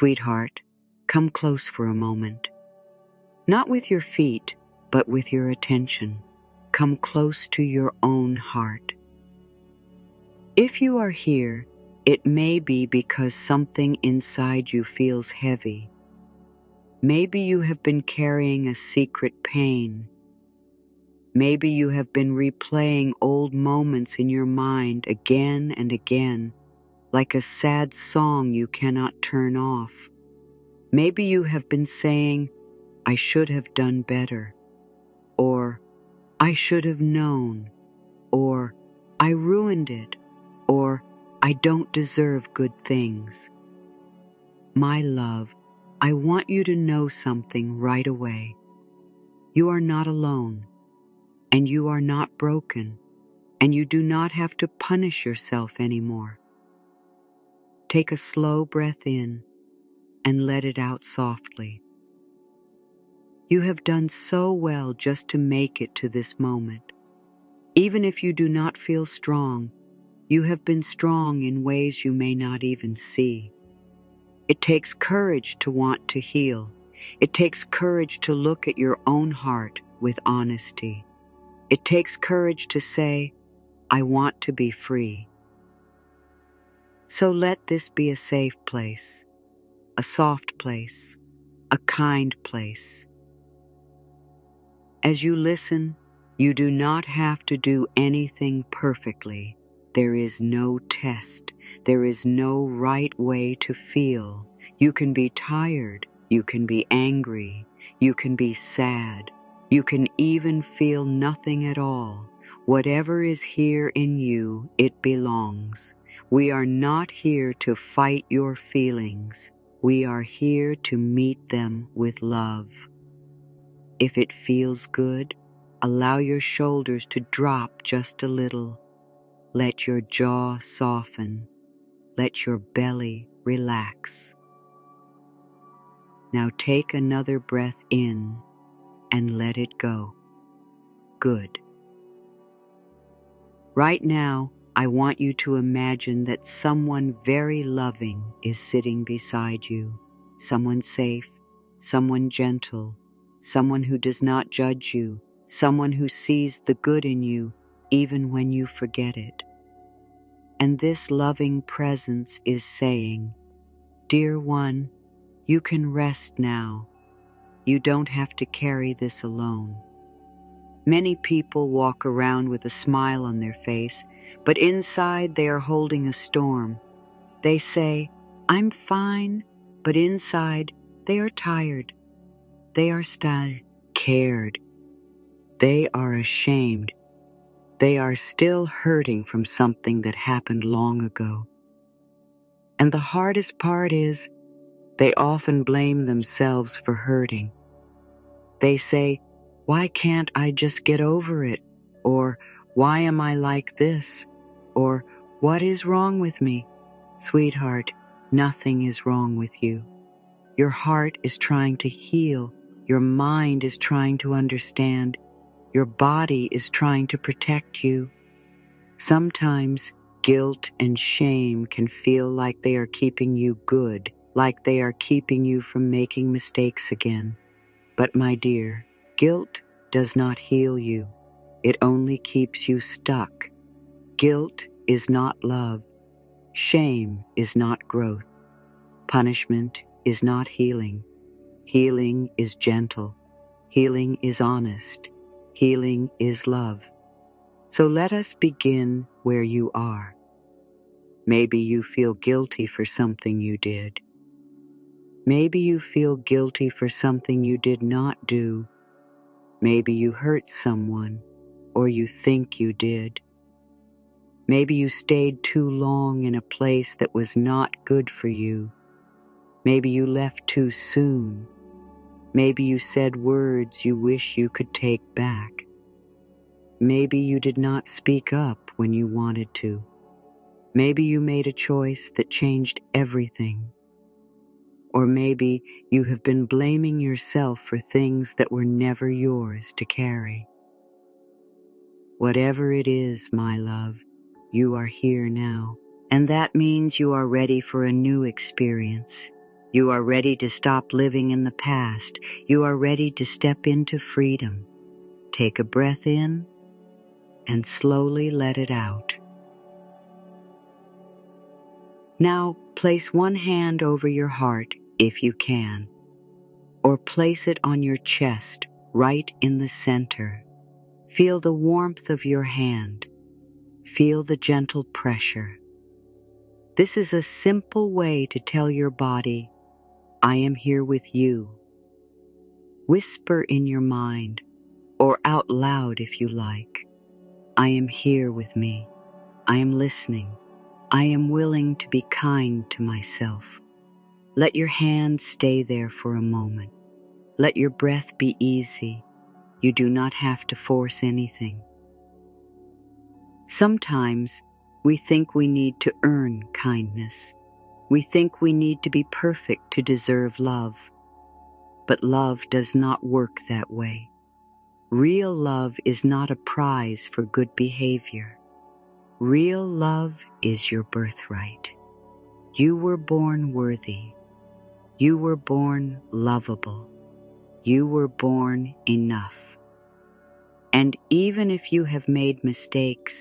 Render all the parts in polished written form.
Sweetheart, come close for a moment. Not with your feet, but with your attention. Come close to your own heart. If you are here, it may be because something inside you feels heavy. Maybe you have been carrying a secret pain. Maybe you have been replaying old moments in your mind again and again, like a sad song you cannot turn off. Maybe you have been saying, I should have done better, or I should have known, or I ruined it, or I don't deserve good things. My love, I want you to know something right away. You are not alone, and you are not broken, and you do not have to punish yourself anymore. Take a slow breath in and let it out softly. You have done so well just to make it to this moment. Even if you do not feel strong, you have been strong in ways you may not even see. It takes courage to want to heal. It takes courage to look at your own heart with honesty. It takes courage to say, I want to be free. So let this be a safe place, a soft place, a kind place. As you listen, you do not have to do anything perfectly. There is no test. There is no right way to feel. You can be tired. You can be angry. You can be sad. You can even feel nothing at all. Whatever is here in you, it belongs. We are not here to fight your feelings. We are here to meet them with love. If it feels good, allow your shoulders to drop just a little. Let your jaw soften. Let your belly relax. Now take another breath in and let it go. Good. Right now, I want you to imagine that someone very loving is sitting beside you. Someone safe, someone gentle, someone who does not judge you, someone who sees the good in you even when you forget it. And this loving presence is saying, Dear one, you can rest now. You don't have to carry this alone. Many people walk around with a smile on their face, but inside they are holding a storm. They say, I'm fine, but inside they are tired. They are scared. They are ashamed. They are still hurting from something that happened long ago. And the hardest part is, they often blame themselves for hurting. They say, why can't I just get over it? Or, why am I like this? Or, what is wrong with me? Sweetheart, nothing is wrong with you. Your heart is trying to heal. Your mind is trying to understand. Your body is trying to protect you. Sometimes guilt and shame can feel like they are keeping you good, like they are keeping you from making mistakes again. But my dear, guilt does not heal you. It only keeps you stuck. Guilt is not love. Shame is not growth. Punishment is not healing. Healing is gentle. Healing is honest. Healing is love. So let us begin where you are. Maybe you feel guilty for something you did. Maybe you feel guilty for something you did not do. Maybe you hurt someone, or you think you did. Maybe you stayed too long in a place that was not good for you. Maybe you left too soon. Maybe you said words you wish you could take back. Maybe you did not speak up when you wanted to. Maybe you made a choice that changed everything. Or maybe you have been blaming yourself for things that were never yours to carry. Whatever it is, my love, you are here now, and that means you are ready for a new experience. You are ready to stop living in the past. You are ready to step into freedom. Take a breath in and slowly let it out. Now place one hand over your heart if you can, or place it on your chest right in the center. Feel the warmth of your hand. Feel the gentle pressure. This is a simple way to tell your body, I am here with you. Whisper in your mind, or out loud if you like, I am here with me. I am listening. I am willing to be kind to myself. Let your hand stay there for a moment. Let your breath be easy. You do not have to force anything. Sometimes we think we need to earn kindness. We think we need to be perfect to deserve love. But love does not work that way. Real love is not a prize for good behavior. Real love is your birthright. You were born worthy. You were born lovable. You were born enough. And even if you have made mistakes,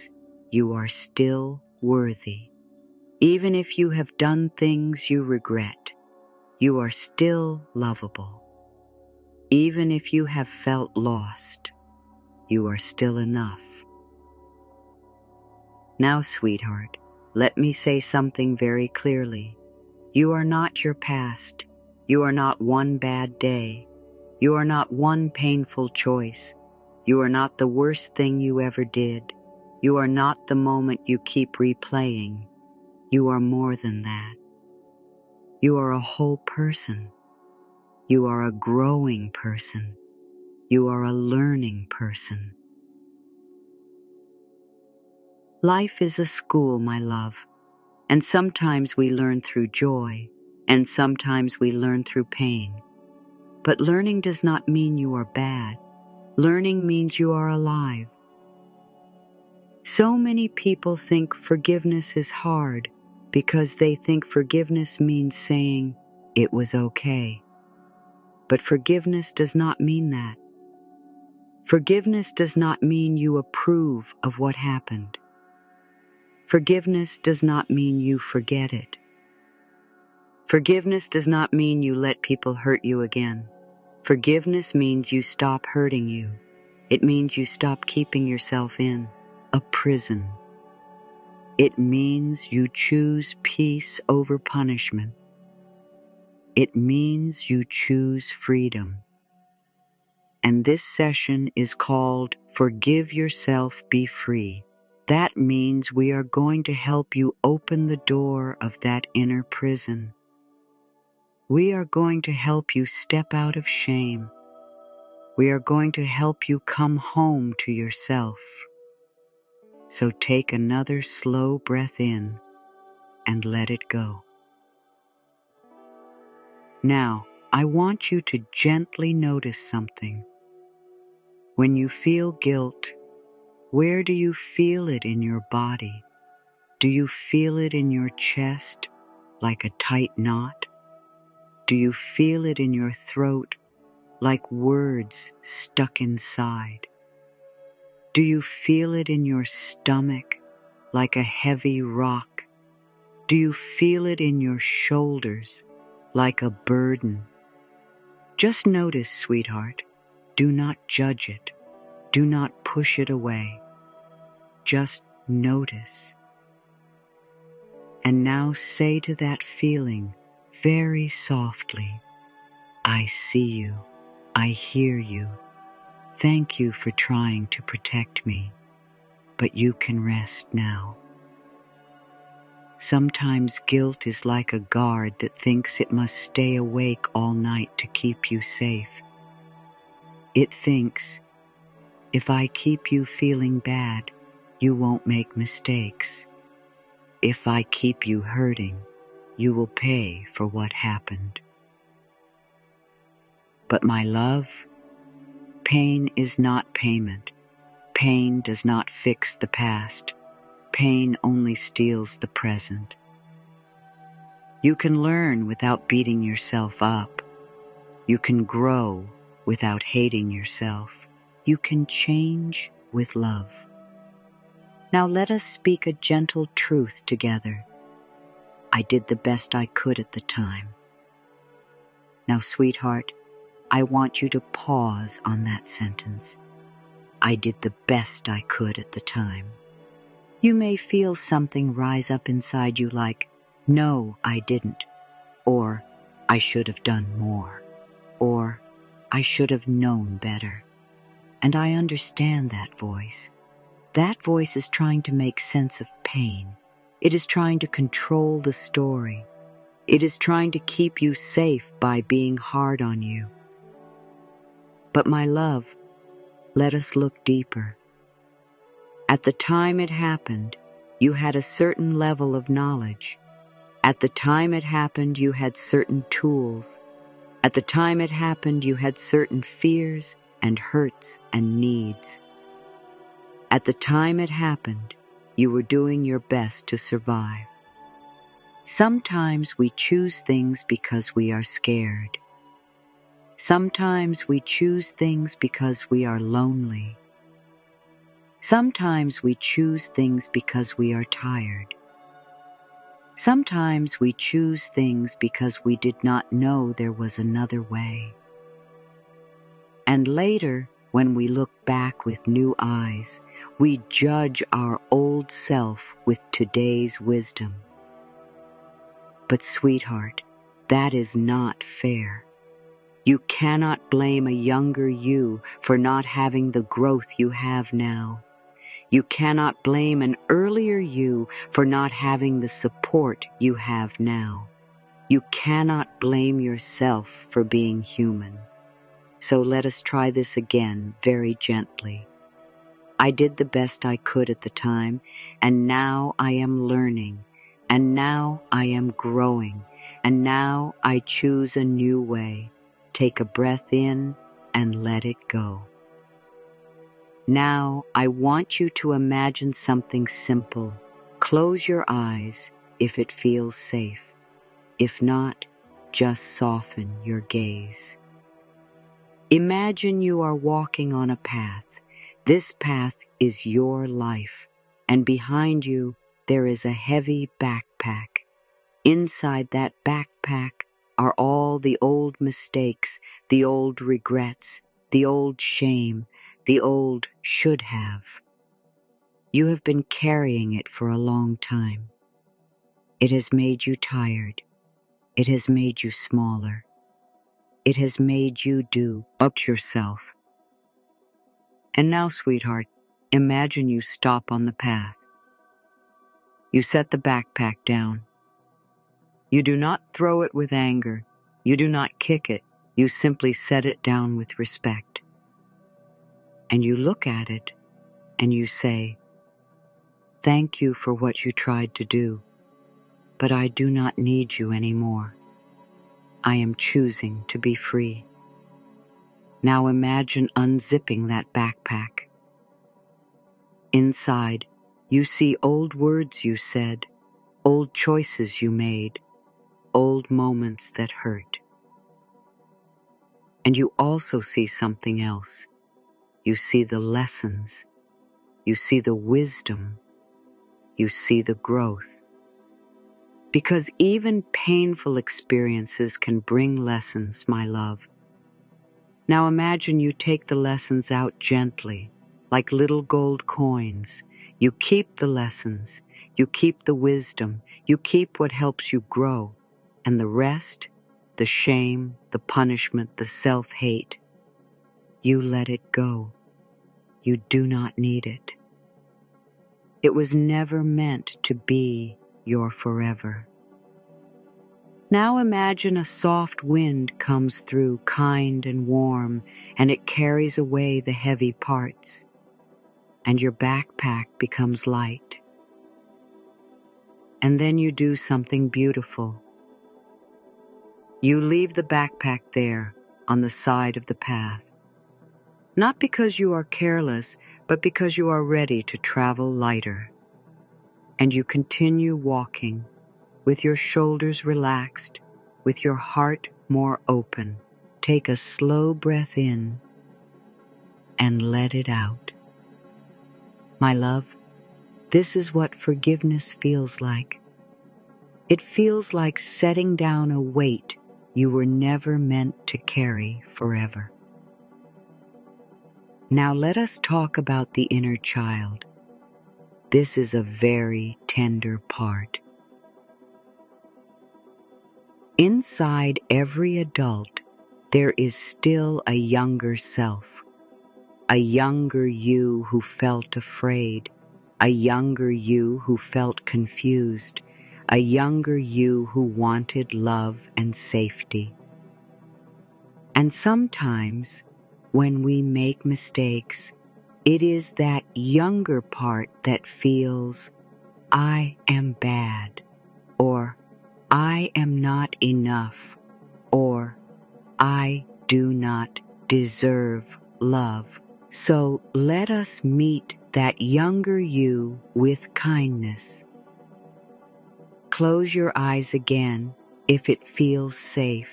you are still worthy. Even if you have done things you regret, you are still lovable. Even if you have felt lost, you are still enough. Now, sweetheart, let me say something very clearly. You are not your past. You are not one bad day. You are not one painful choice. You are not the worst thing you ever did. You are not the moment you keep replaying. You are more than that. You are a whole person. You are a growing person. You are a learning person. Life is a school, my love, and sometimes we learn through joy, and sometimes we learn through pain. But learning does not mean you are bad. Learning means you are alive. So many people think forgiveness is hard because they think forgiveness means saying, it was okay. But forgiveness does not mean that. Forgiveness does not mean you approve of what happened. Forgiveness does not mean you forget it. Forgiveness does not mean you let people hurt you again. Forgiveness means you stop hurting you. It means you stop keeping yourself in a prison. It means you choose peace over punishment. It means you choose freedom. And this session is called Forgive Yourself, Be Free. That means we are going to help you open the door of that inner prison. We are going to help you step out of shame. We are going to help you come home to yourself. So take another slow breath in and let it go. Now, I want you to gently notice something. When you feel guilt, where do you feel it in your body? Do you feel it in your chest like a tight knot? Do you feel it in your throat like words stuck inside? Do you feel it in your stomach like a heavy rock? Do you feel it in your shoulders like a burden? Just notice, sweetheart. Do not judge it. Do not push it away. Just notice. And now say to that feeling very softly, I see you. I hear you. Thank you for trying to protect me, but you can rest now. Sometimes guilt is like a guard that thinks it must stay awake all night to keep you safe. It thinks, if I keep you feeling bad, you won't make mistakes. If I keep you hurting, you will pay for what happened. But my love, pain is not payment. Pain does not fix the past. Pain only steals the present. You can learn without beating yourself up. You can grow without hating yourself. You can change with love. Now let us speak a gentle truth together. I did the best I could at the time. Now, sweetheart, I want you to pause on that sentence. I did the best I could at the time. You may feel something rise up inside you like, no, I didn't, or I should have done more, or I should have known better. And I understand that voice. That voice is trying to make sense of pain. It is trying to control the story. It is trying to keep you safe by being hard on you. But my love, let us look deeper. At the time it happened, you had a certain level of knowledge. At the time it happened, you had certain tools. At the time it happened, you had certain fears and hurts and needs. At the time it happened, you were doing your best to survive. Sometimes we choose things because we are scared. Sometimes we choose things because we are lonely. Sometimes we choose things because we are tired. Sometimes we choose things because we did not know there was another way. And later, when we look back with new eyes, we judge our old self with today's wisdom. But sweetheart, that is not fair. You cannot blame a younger you for not having the growth you have now. You cannot blame an earlier you for not having the support you have now. You cannot blame yourself for being human. So let us try this again very gently. I did the best I could at the time, and now I am learning, and now I am growing, and now I choose a new way. Take a breath in and let it go. Now I want you to imagine something simple. Close your eyes if it feels safe. If not, just soften your gaze. Imagine you are walking on a path. This path is your life, and behind you there is a heavy backpack. Inside that backpack are all the old mistakes, the old regrets, the old shame, the old should have. You have been carrying it for a long time. It has made you tired. It has made you smaller. It has made you do up yourself. And now, sweetheart, imagine you stop on the path. You set the backpack down. You do not throw it with anger. You do not kick it. You simply set it down with respect. And you look at it and you say, thank you for what you tried to do, but I do not need you anymore. I am choosing to be free. Now imagine unzipping that backpack. Inside, you see old words you said, old choices you made, old moments that hurt. And you also see something else. You see the lessons. You see the wisdom. You see the growth. Because even painful experiences can bring lessons, my love. Now imagine you take the lessons out gently, like little gold coins. You keep the lessons. You keep the wisdom. You keep what helps you grow. And the rest, the shame, the punishment, the self-hate, you let it go. You do not need it. It was never meant to be your forever. Now imagine a soft wind comes through, kind and warm, and it carries away the heavy parts, and your backpack becomes light. And then you do something beautiful. You leave the backpack there on the side of the path, not because you are careless, but because you are ready to travel lighter. And you continue walking. with your shoulders relaxed, with your heart more open. Take a slow breath in and let it out. My love, this is what forgiveness feels like. It feels like setting down a weight you were never meant to carry forever. Now let us talk about the inner child. This is a very tender part. Inside every adult, there is still a younger self, a younger you who felt afraid, a younger you who felt confused, a younger you who wanted love and safety. And sometimes, when we make mistakes, it is that younger part that feels, I am bad, or I am not enough, or I do not deserve love. So let us meet that younger you with kindness. Close your eyes again if it feels safe.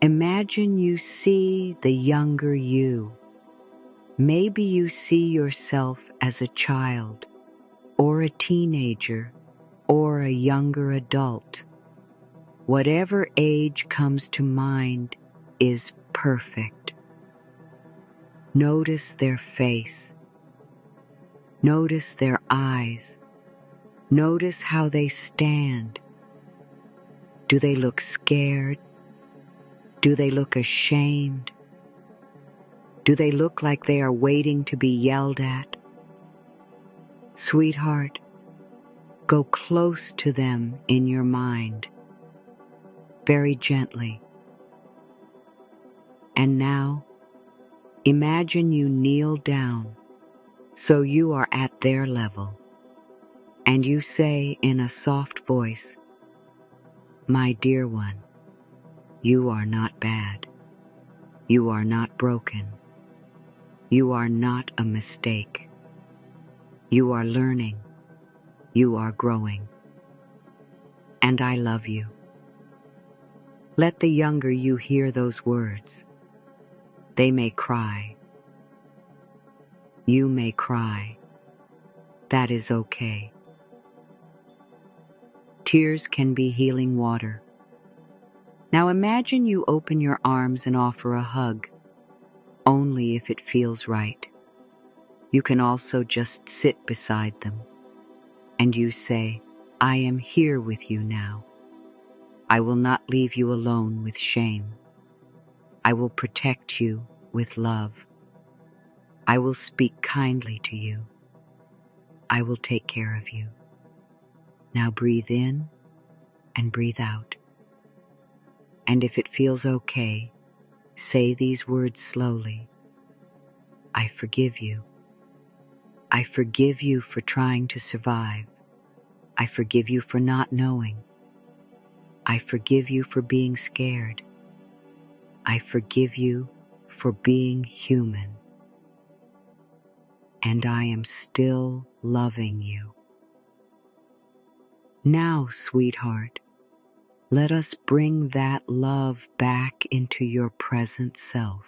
Imagine you see the younger you. Maybe you see yourself as a child, or a teenager, or a younger adult. Whatever age comes to mind is perfect. Notice their face. Notice their eyes. Notice how they stand. Do they look scared? Do they look ashamed? Do they look like they are waiting to be yelled at? Sweetheart, go close to them in your mind, very gently. And now, imagine you kneel down so you are at their level, and you say in a soft voice, my dear one, you are not bad. You are not broken. You are not a mistake. You are learning. You are growing. And I love you. Let the younger you hear those words. They may cry. You may cry. That is okay. Tears can be healing water. Now imagine you open your arms and offer a hug, only if it feels right. You can also just sit beside them, and you say, I am here with you now. I will not leave you alone with shame. I will protect you with love. I will speak kindly to you. I will take care of you. Now breathe in and breathe out. And if it feels okay, say these words slowly. I forgive you. I forgive you for trying to survive. I forgive you for not knowing. I forgive you for being scared. I forgive you for being human. And I am still loving you. Now, sweetheart, let us bring that love back into your present self.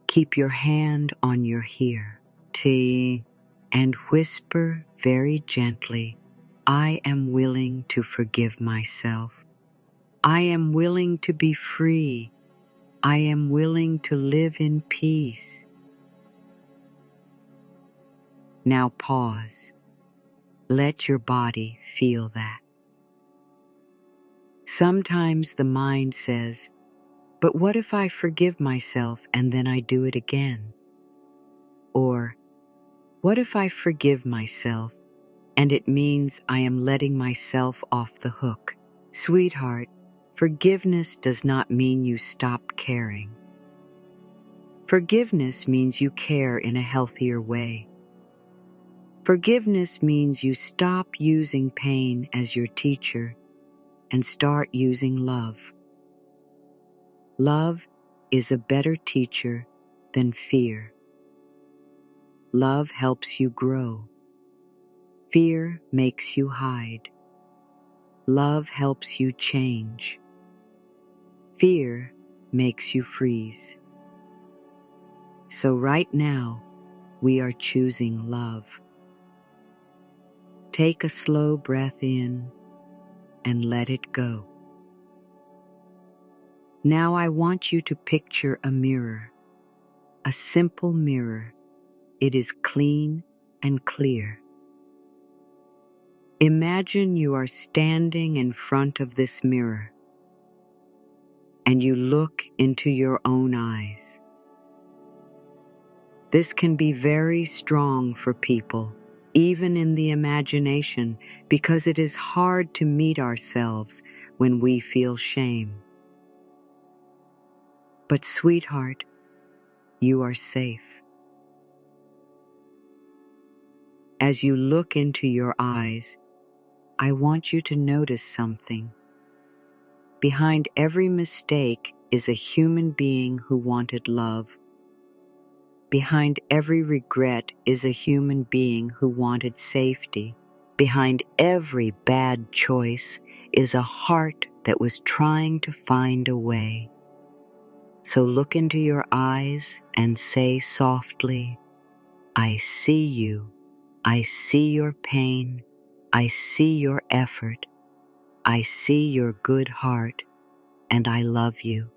Keep your hand on your here, T, and whisper very gently, I am willing to forgive myself. I am willing to be free. I am willing to live in peace. Now pause. Let your body feel that. Sometimes the mind says, but what if I forgive myself and then I do it again? Or, what if I forgive myself and it means I am letting myself off the hook? Sweetheart, forgiveness does not mean you stop caring. Forgiveness means you care in a healthier way. Forgiveness means you stop using pain as your teacher and start using love. Love is a better teacher than fear. Love helps you grow. Fear makes you hide. Love helps you change. Fear makes you freeze. So right now, we are choosing love. Take a slow breath in and let it go. Now I want you to picture a mirror, a simple mirror. It is clean and clear. Imagine you are standing in front of this mirror and you look into your own eyes. This can be very strong for people, even in the imagination, because it is hard to meet ourselves when we feel shame. But sweetheart, you are safe. As you look into your eyes, I want you to notice something. Behind every mistake is a human being who wanted love. Behind every regret is a human being who wanted safety. Behind every bad choice is a heart that was trying to find a way. So look into your eyes and say softly, I see you. I see your pain. I see your effort. I see your good heart, and I love you.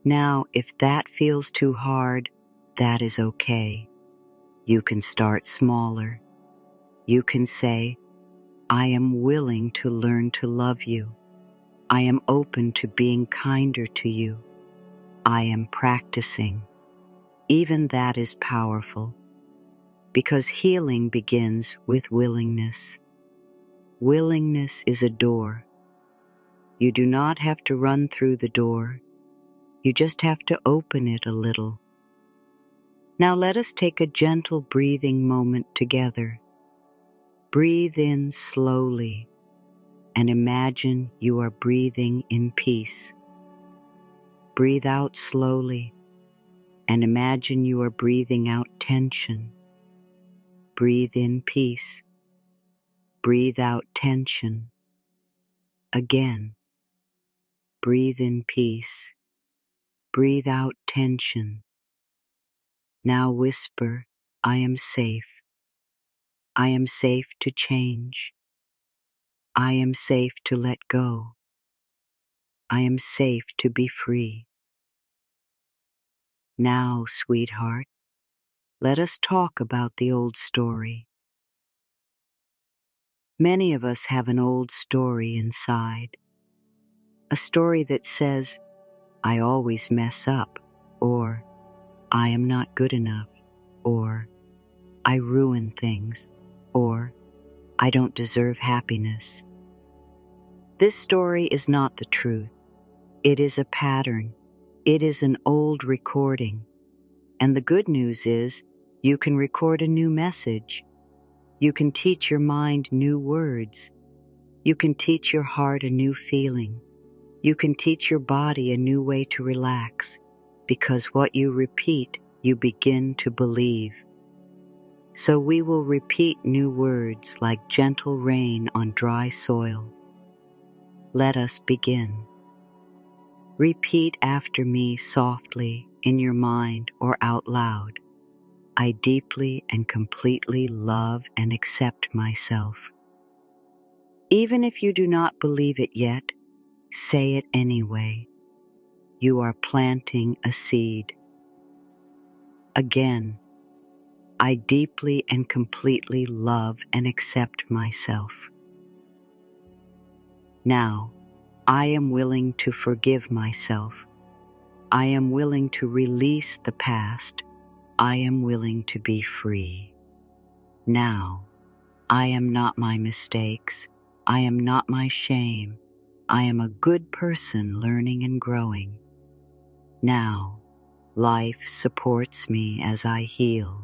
Now, if that feels too hard, that is okay. You can start smaller. You can say, I am willing to learn to love you. I am open to being kinder to you. I am practicing. Even that is powerful, because healing begins with willingness. Willingness is a door. You do not have to run through the door. You just have to open it a little. Now let us take a gentle breathing moment together. Breathe in slowly and imagine you are breathing in peace. Breathe out slowly and imagine you are breathing out tension. Breathe in peace. Breathe out tension. Again. Breathe in peace. Breathe out tension. Now whisper, I am safe. I am safe to change. I am safe to let go. I am safe to be free. Now, sweetheart, let us talk about the old story. Many of us have an old story inside. A story that says, I always mess up, or I am not good enough, or I ruin things, or I don't deserve happiness. This story is not the truth. It is a pattern. It is an old recording. And the good news is, you can record a new message. You can teach your mind new words. You can teach your heart a new feeling. You can teach your body a new way to relax, because what you repeat, you begin to believe. So we will repeat new words like gentle rain on dry soil. Let us begin. Repeat after me softly in your mind or out loud. I deeply and completely love and accept myself. Even if you do not believe it yet, say it anyway. You are planting a seed. Again, I deeply and completely love and accept myself. Now, I am willing to forgive myself. I am willing to release the past. I am willing to be free. Now, I am not my mistakes. I am not my shame. I am a good person learning and growing. Now, life supports me as I heal.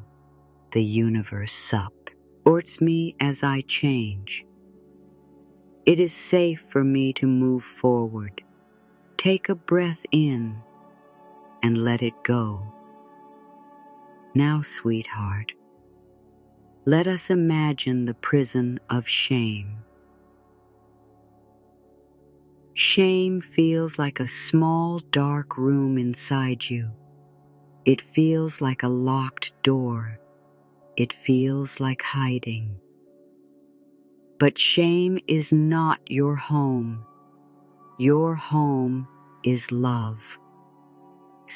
The universe supports me as I change. It is safe for me to move forward. Take a breath in and let it go. Now, sweetheart, Let us imagine the prison of shame. Shame feels like a small dark room inside you. It feels like a locked door. It feels like hiding. But shame is not your home. Your home is love.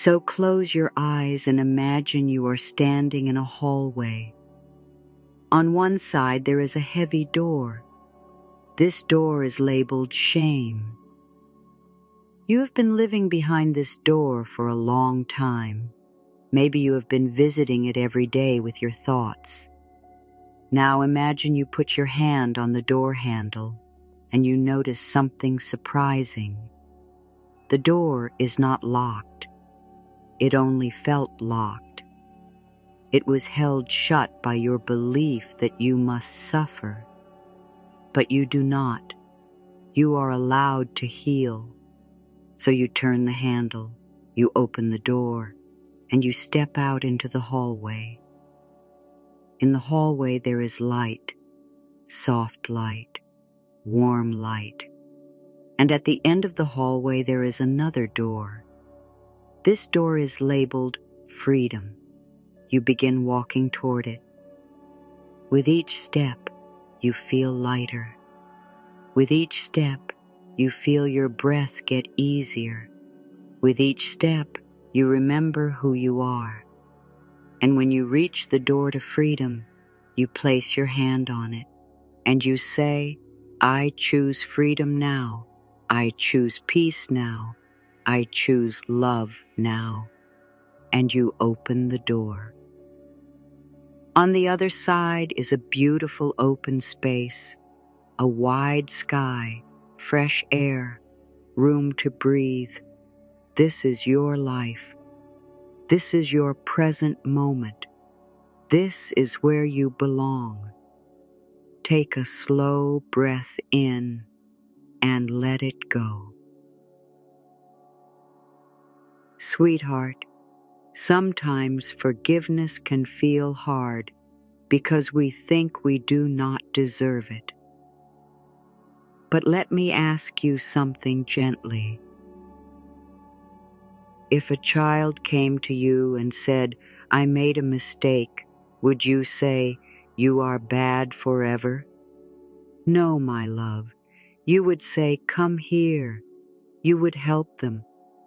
So close your eyes and imagine you are standing in a hallway. On one side there is a heavy door. This door is labeled shame. You have been living behind this door for a long time. Maybe you have been visiting it every day with your thoughts. Now imagine you put your hand on the door handle and you notice something surprising. The door is not locked. It only felt locked. It was held shut by your belief that you must suffer. But you do not. You are allowed to heal. So you turn the handle, you open the door, and you step out into the hallway. In the hallway there is light, soft light, warm light. And at the end of the hallway there is another door. This door is labeled freedom. You begin walking toward it. With each step, you feel lighter. With each step, you feel your breath get easier. With each step, you remember who you are. And when you reach the door to freedom, you place your hand on it, and you say, I choose freedom now. I choose peace now. I choose love now. And you open the door. On the other side is a beautiful open space, a wide sky, fresh air, room to breathe. This is your life. This is your present moment. This is where you belong. Take a slow breath in and let it go. Sweetheart, sometimes forgiveness can feel hard because we think we do not deserve it. But let me ask you something gently. If a child came to you and said, I made a mistake, would you say, you are bad forever? No, my love. You would say, come here. You would help them.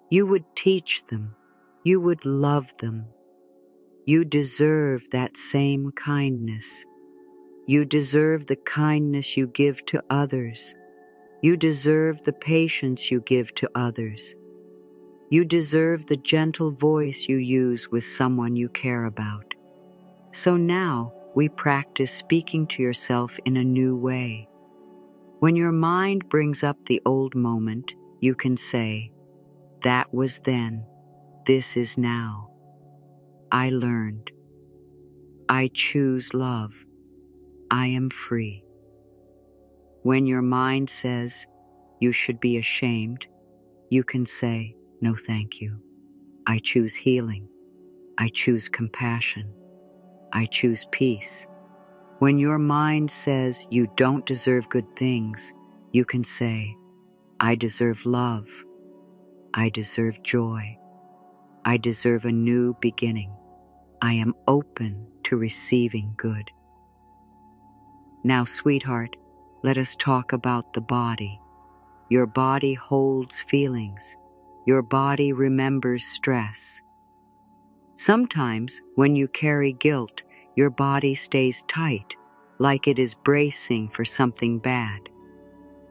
You would teach them. You would love them. You deserve that same kindness. You deserve the kindness you give to others. You deserve the patience you give to others. You deserve the gentle voice you use with someone you care about. So now we practice speaking to yourself in a new way. When your mind brings up the old moment, you can say, that was then, this is now. I learned. I choose love. I am free. When your mind says, you should be ashamed, you can say, no thank you. I choose healing. I choose compassion. I choose peace. When your mind says you don't deserve good things, you can say, I deserve love. I deserve joy. I deserve a new beginning. I am open to receiving good. Now, sweetheart, let us talk about the body. Your body holds feelings. Your body remembers stress. Sometimes, when you carry guilt, your body stays tight, like it is bracing for something bad.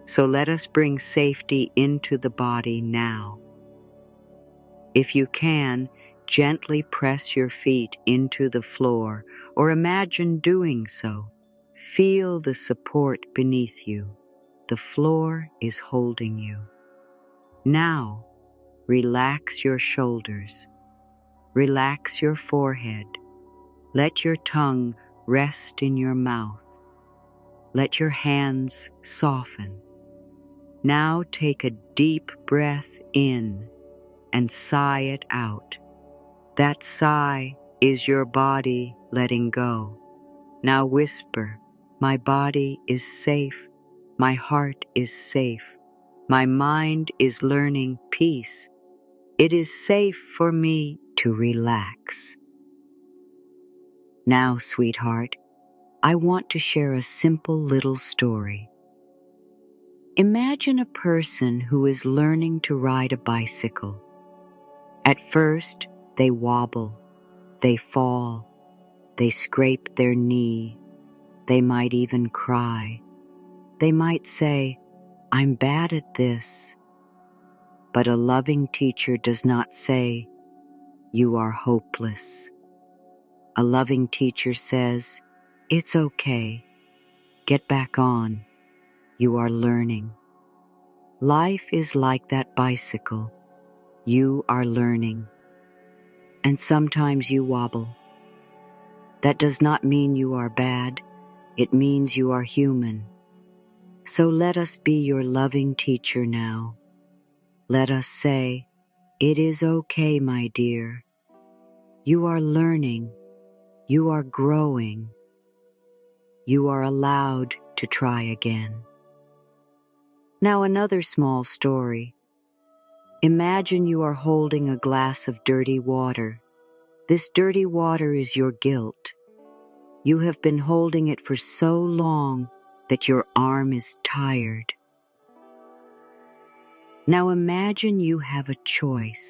So let us bring safety into the body now. If you can, gently press your feet into the floor, or imagine doing so. Feel the support beneath you. The floor is holding you. Now, relax your shoulders. Relax your forehead. Let your tongue rest in your mouth. Let your hands soften. Now take a deep breath in and sigh it out. That sigh is your body letting go. Now whisper, my body is safe, my heart is safe, my mind is learning peace. It is safe for me to relax. Now, sweetheart, I want to share a simple little story. Imagine a person who is learning to ride a bicycle. At first, they wobble, they fall, they scrape their knee, they might even cry. They might say, I'm bad at this. But a loving teacher does not say, you are hopeless. A loving teacher says, it's okay. Get back on. You are learning. Life is like that bicycle. You are learning. And sometimes you wobble. That does not mean you are bad. It means you are human. So let us be your loving teacher now. Let us say, it is okay, my dear. You are learning. You are growing. You are allowed to try again. Now another small story. Imagine you are holding a glass of dirty water. This dirty water is your guilt. You have been holding it for so long that your arm is tired. Now imagine you have a choice.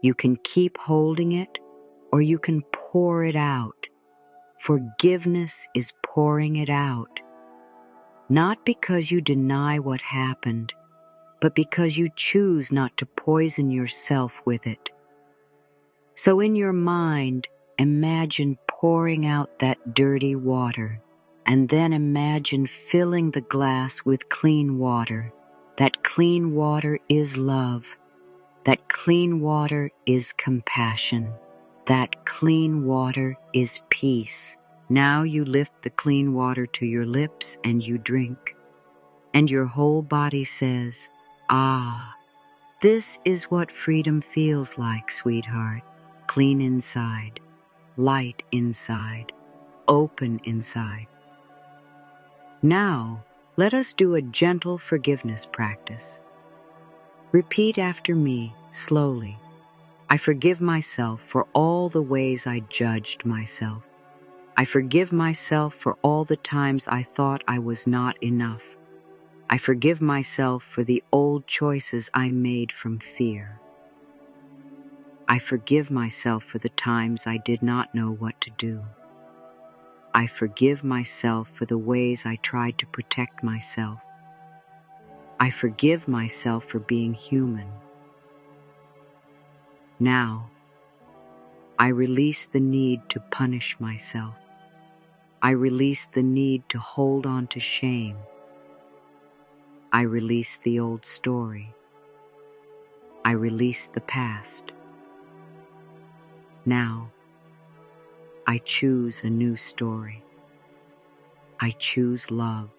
You can keep holding it, or you can pour it out. Forgiveness is pouring it out. Not because you deny what happened, but because you choose not to poison yourself with it. So in your mind, imagine pouring out that dirty water, and then imagine filling the glass with clean water. That clean water is love. That clean water is compassion. That clean water is peace. Now you lift the clean water to your lips and you drink. And your whole body says, ah, this is what freedom feels like, sweetheart. Clean inside, light inside, open inside. Now, let us do a gentle forgiveness practice. Repeat after me, slowly. I forgive myself for all the ways I judged myself. I forgive myself for all the times I thought I was not enough. I forgive myself for the old choices I made from fear. I forgive myself for the times I did not know what to do. I forgive myself for the ways I tried to protect myself. I forgive myself for being human. Now, I release the need to punish myself. I release the need to hold on to shame. I release the old story. I release the past. Now, I choose a new story. I choose love.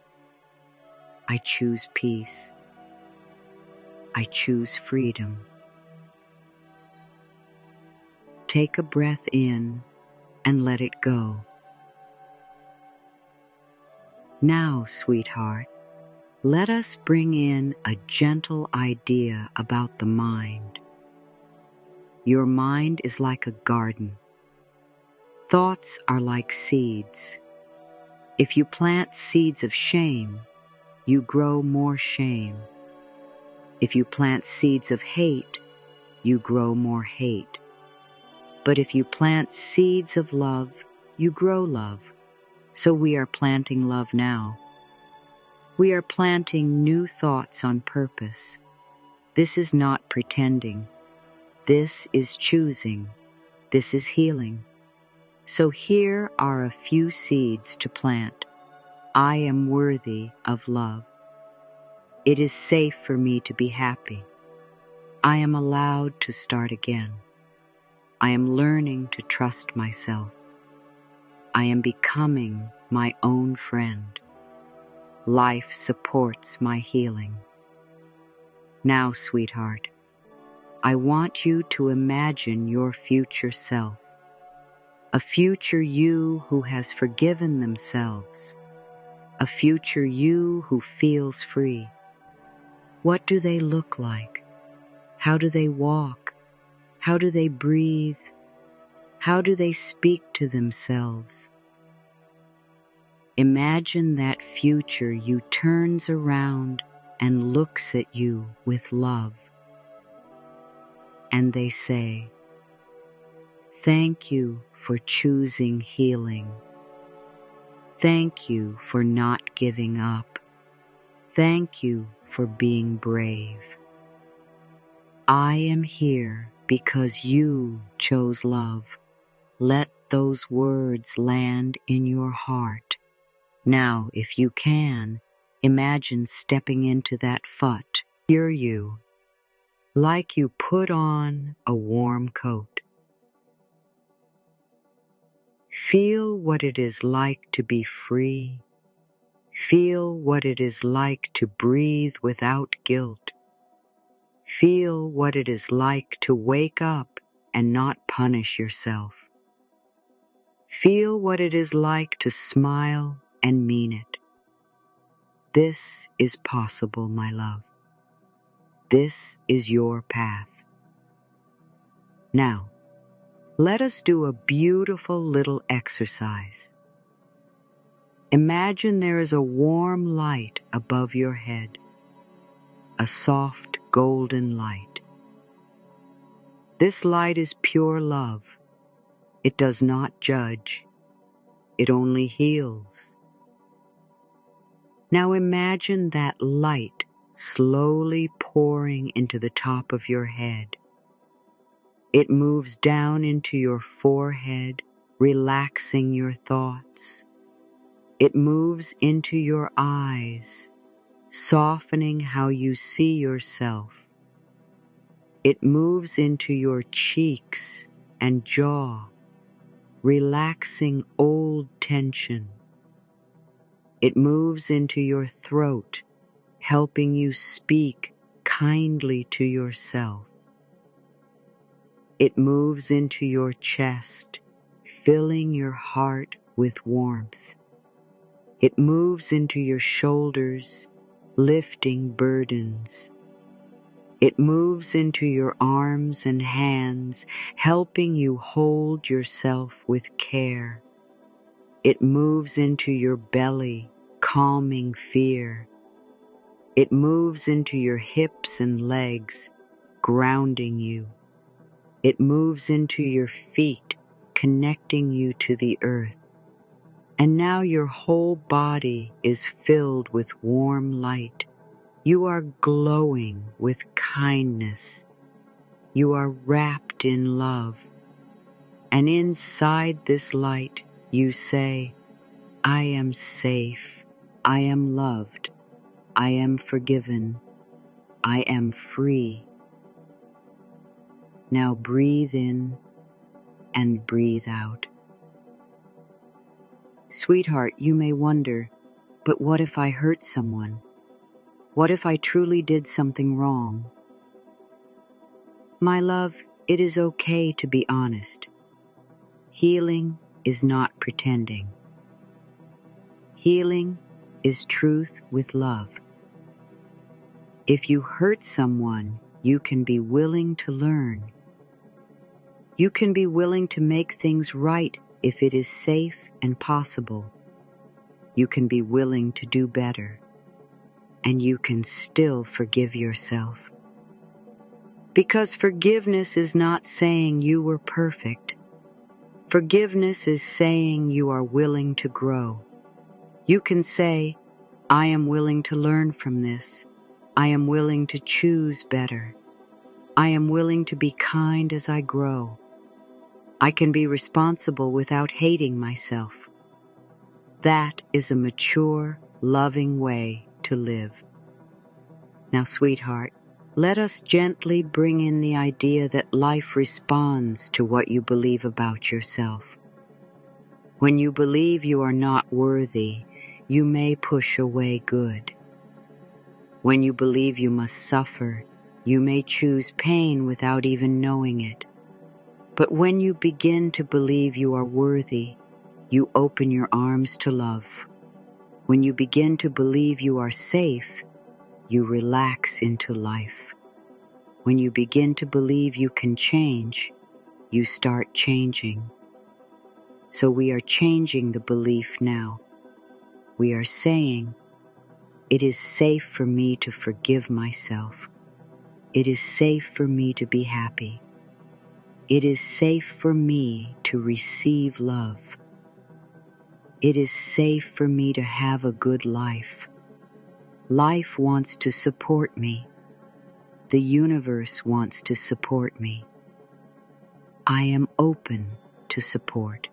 I choose peace. I choose freedom. Take a breath in and let it go. Now, sweetheart, let us bring in a gentle idea about the mind. Your mind is like a garden. Thoughts are like seeds. If you plant seeds of shame, you grow more shame. If you plant seeds of hate, you grow more hate. But if you plant seeds of love, you grow love. So we are planting love now. We are planting new thoughts on purpose. This is not pretending. This is choosing. This is healing. So here are a few seeds to plant. I am worthy of love. It is safe for me to be happy. I am allowed to start again. I am learning to trust myself. I am becoming my own friend. Life supports my healing. Now, sweetheart, I want you to imagine your future self. a future you who has forgiven themselves, a future you who feels free. What do they look like? How do they walk? How do they breathe? How do they speak to themselves? Imagine that future you turns around and looks at you with love. And they say, "Thank you for choosing healing. Thank you for not giving up. Thank you for being brave. I am here because you chose love." Let those words land in your heart. Now, if you can, imagine stepping into that fut. Hear you, like you put on a warm coat. Feel what it is like to be free. Feel what it is like to breathe without guilt. Feel what it is like to wake up and not punish yourself. Feel what it is like to smile and mean it. This is possible, my love. This is your path. Now, let us do a beautiful little exercise. Imagine there is a warm light above your head, a soft golden light. This light is pure love. It does not judge. It only heals. Now imagine that light slowly pouring into the top of your head. It moves down into your forehead, relaxing your thoughts. It moves into your eyes, softening how you see yourself. It moves into your cheeks and jaw, relaxing old tension. It moves into your throat, helping you speak kindly to yourself. It moves into your chest, filling your heart with warmth. It moves into your shoulders, lifting burdens. It moves into your arms and hands, helping you hold yourself with care. It moves into your belly, calming fear. It moves into your hips and legs, grounding you. It moves into your feet, connecting you to the earth. And now your whole body is filled with warm light. You are glowing with kindness. You are wrapped in love. And inside this light, you say, "I am safe. I am loved. I am forgiven. I am free." Now breathe in and breathe out. Sweetheart, you may wonder, but what if I hurt someone? What if I truly did something wrong? My love, it is okay to be honest. Healing is not pretending. Healing is truth with love. If you hurt someone, you can be willing to learn. You can be willing to make things right if it is safe and possible. You can be willing to do better. And you can still forgive yourself. Because forgiveness is not saying you were perfect. Forgiveness is saying you are willing to grow. You can say, "I am willing to learn from this. I am willing to choose better. I am willing to be kind as I grow. I can be responsible without hating myself." That is a mature, loving way to live. Now, sweetheart, let us gently bring in the idea that life responds to what you believe about yourself. When you believe you are not worthy, you may push away good. When you believe you must suffer, you may choose pain without even knowing it. But when you begin to believe you are worthy, you open your arms to love. When you begin to believe you are safe, you relax into life. When you begin to believe you can change, you start changing. So we are changing the belief now. We are saying, it is safe for me to forgive myself. It is safe for me to be happy. It is safe for me to receive love. It is safe for me to have a good life. Life wants to support me. The universe wants to support me. I am open to support.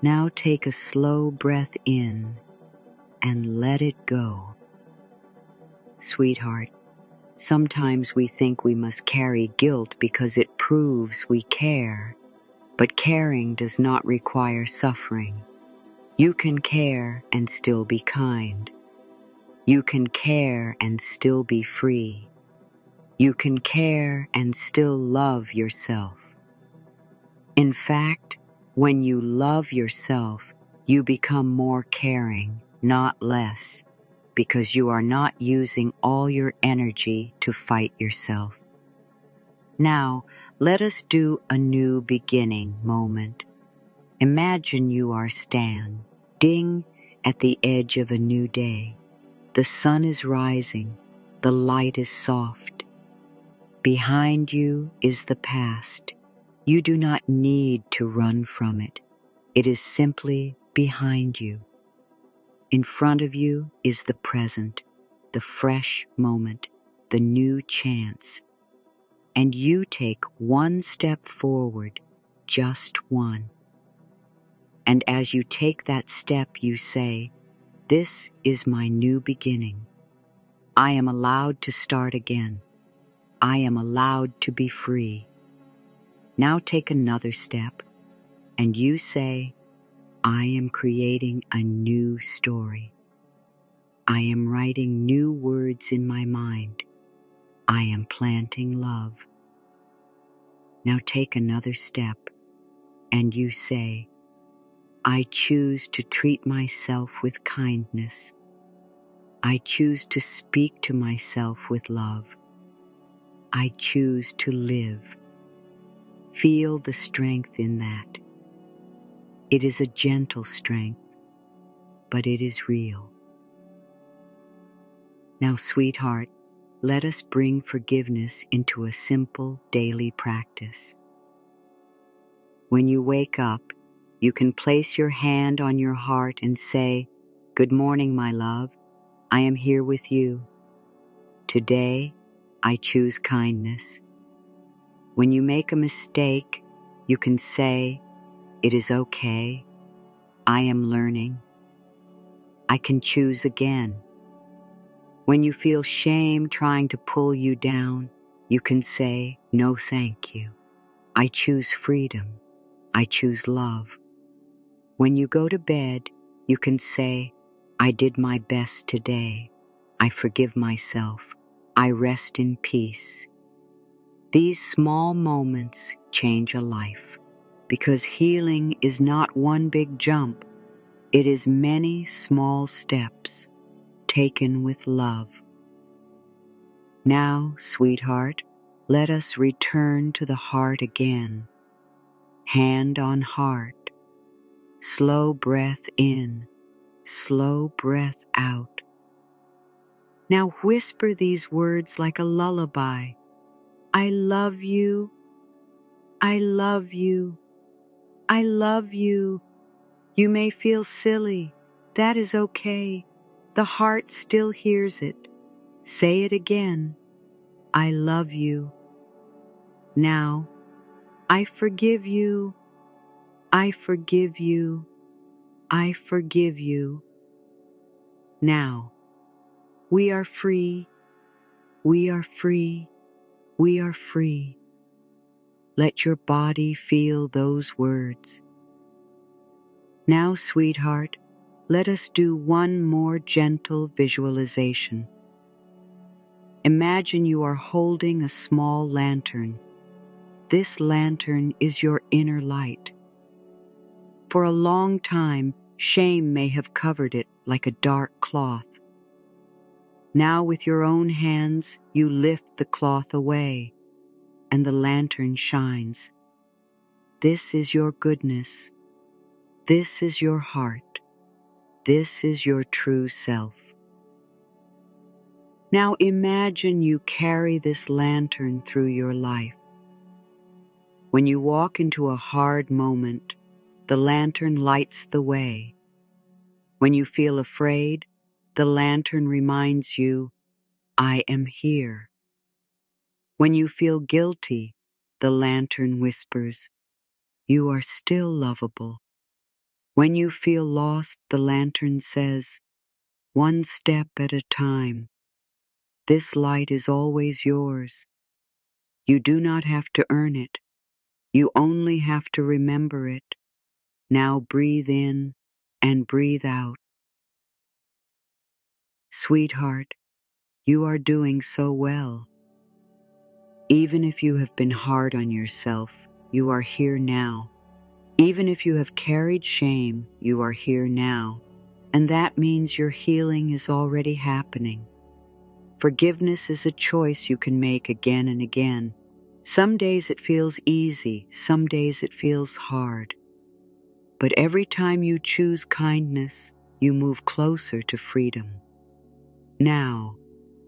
Now take a slow breath in and let it go. Sweetheart, sometimes we think we must carry guilt because it proves we care, but caring does not require suffering. You can care and still be kind. You can care and still be free. You can care and still love yourself. In fact, when you love yourself, you become more caring, not less, because you are not using all your energy to fight yourself. Now, let us do a new beginning moment. Imagine you are standing at the edge of a new day. The sun is rising. The light is soft. Behind you is the past. You do not need to run from it. It is simply behind you. In front of you is the present, the fresh moment, the new chance. And you take one step forward, just one. And as you take that step, you say, "This is my new beginning. I am allowed to start again. I am allowed to be free." Now take another step, and you say, "I am creating a new story. I am writing new words in my mind. I am planting love." Now take another step, and you say, "I choose to treat myself with kindness. I choose to speak to myself with love. I choose to live." Feel the strength in that. It is a gentle strength, but it is real. Now, sweetheart, let us bring forgiveness into a simple daily practice. When you wake up, you can place your hand on your heart and say, "Good morning, my love. I am here with you. Today, I choose kindness." When you make a mistake, you can say, "It is okay. I am learning. I can choose again." When you feel shame trying to pull you down, you can say, "No, thank you. I choose freedom. I choose love." When you go to bed, you can say, "I did my best today. I forgive myself. I rest in peace." These small moments change a life, because healing is not one big jump. It is many small steps taken with love. Now, sweetheart, let us return to the heart again. Hand on heart. Slow breath in, slow breath out. Now whisper these words like a lullaby. I love you. I love you. I love you. You may feel silly. That is okay. The heart still hears it. Say it again. I love you. Now, I forgive you. I forgive you. I forgive you. Now, we are free. We are free. We are free. Let your body feel those words. Now, sweetheart, let us do one more gentle visualization. Imagine you are holding a small lantern. this lantern is your inner light. For a long time, shame may have covered it like a dark cloth. Now with your own hands, you lift the cloth away, and the lantern shines. This is your goodness. This is your heart. This is your true self. Now imagine you carry this lantern through your life. When you walk into a hard moment, the lantern lights the way. When you feel afraid, the lantern reminds you, I am here. When you feel guilty, the lantern whispers, you are still lovable. When you feel lost, the lantern says, one step at a time. This light is always yours. You do not have to earn it. You only have to remember it. Now breathe in and breathe out. Sweetheart, you are doing so well. Even if you have been hard on yourself, you are here now. Even if you have carried shame, you are here now. And that means your healing is already happening. Forgiveness is a choice you can make again and again. Some days it feels easy, some days it feels hard. But every time you choose kindness, you move closer to freedom. Now,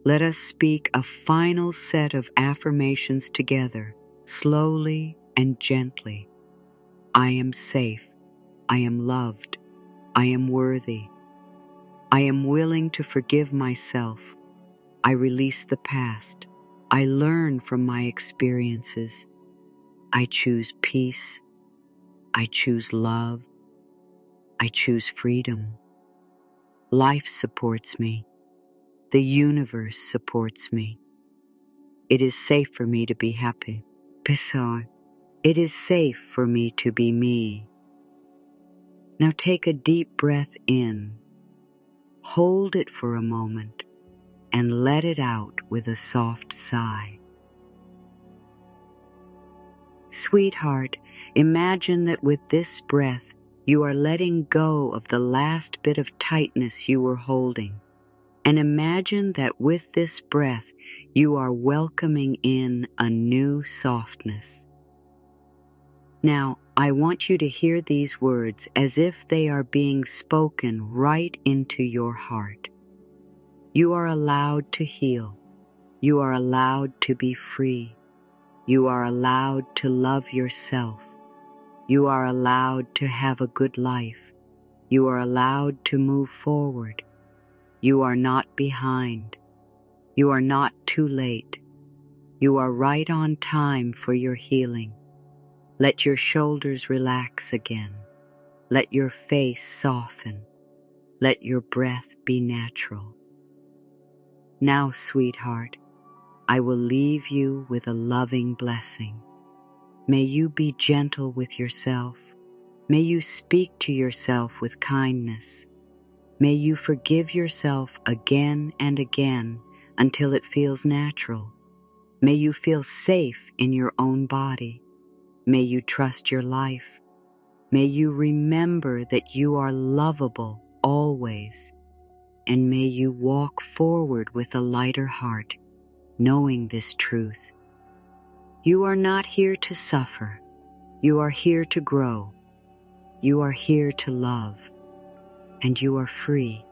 let us speak a final set of affirmations together, slowly and gently. I am safe. I am loved. I am worthy. I am willing to forgive myself. I release the past. I learn from my experiences. I choose peace. I choose love. I choose freedom. Life supports me. The universe supports me. It is safe for me to be happy. Pesar. It is safe for me to be me. Now take a deep breath in. Hold it for a moment and let it out with a soft sigh. Sweetheart, imagine that with this breath you are letting go of the last bit of tightness you were holding. And imagine that with this breath you are welcoming in a new softness. Now, I want you to hear these words as if they are being spoken right into your heart. You are allowed to heal. You are allowed to be free. You are allowed to love yourself. You are allowed to have a good life. You are allowed to move forward. You are not behind. You are not too late. You are right on time for your healing. Let your shoulders relax again. Let your face soften. Let your breath be natural. Now, sweetheart, I will leave you with a loving blessing. May you be gentle with yourself. May you speak to yourself with kindness. May you forgive yourself again and again until it feels natural. May you feel safe in your own body. May you trust your life. May you remember that you are lovable always. And may you walk forward with a lighter heart, knowing this truth. You are not here to suffer. You are here to grow. You are here to love. And you are free.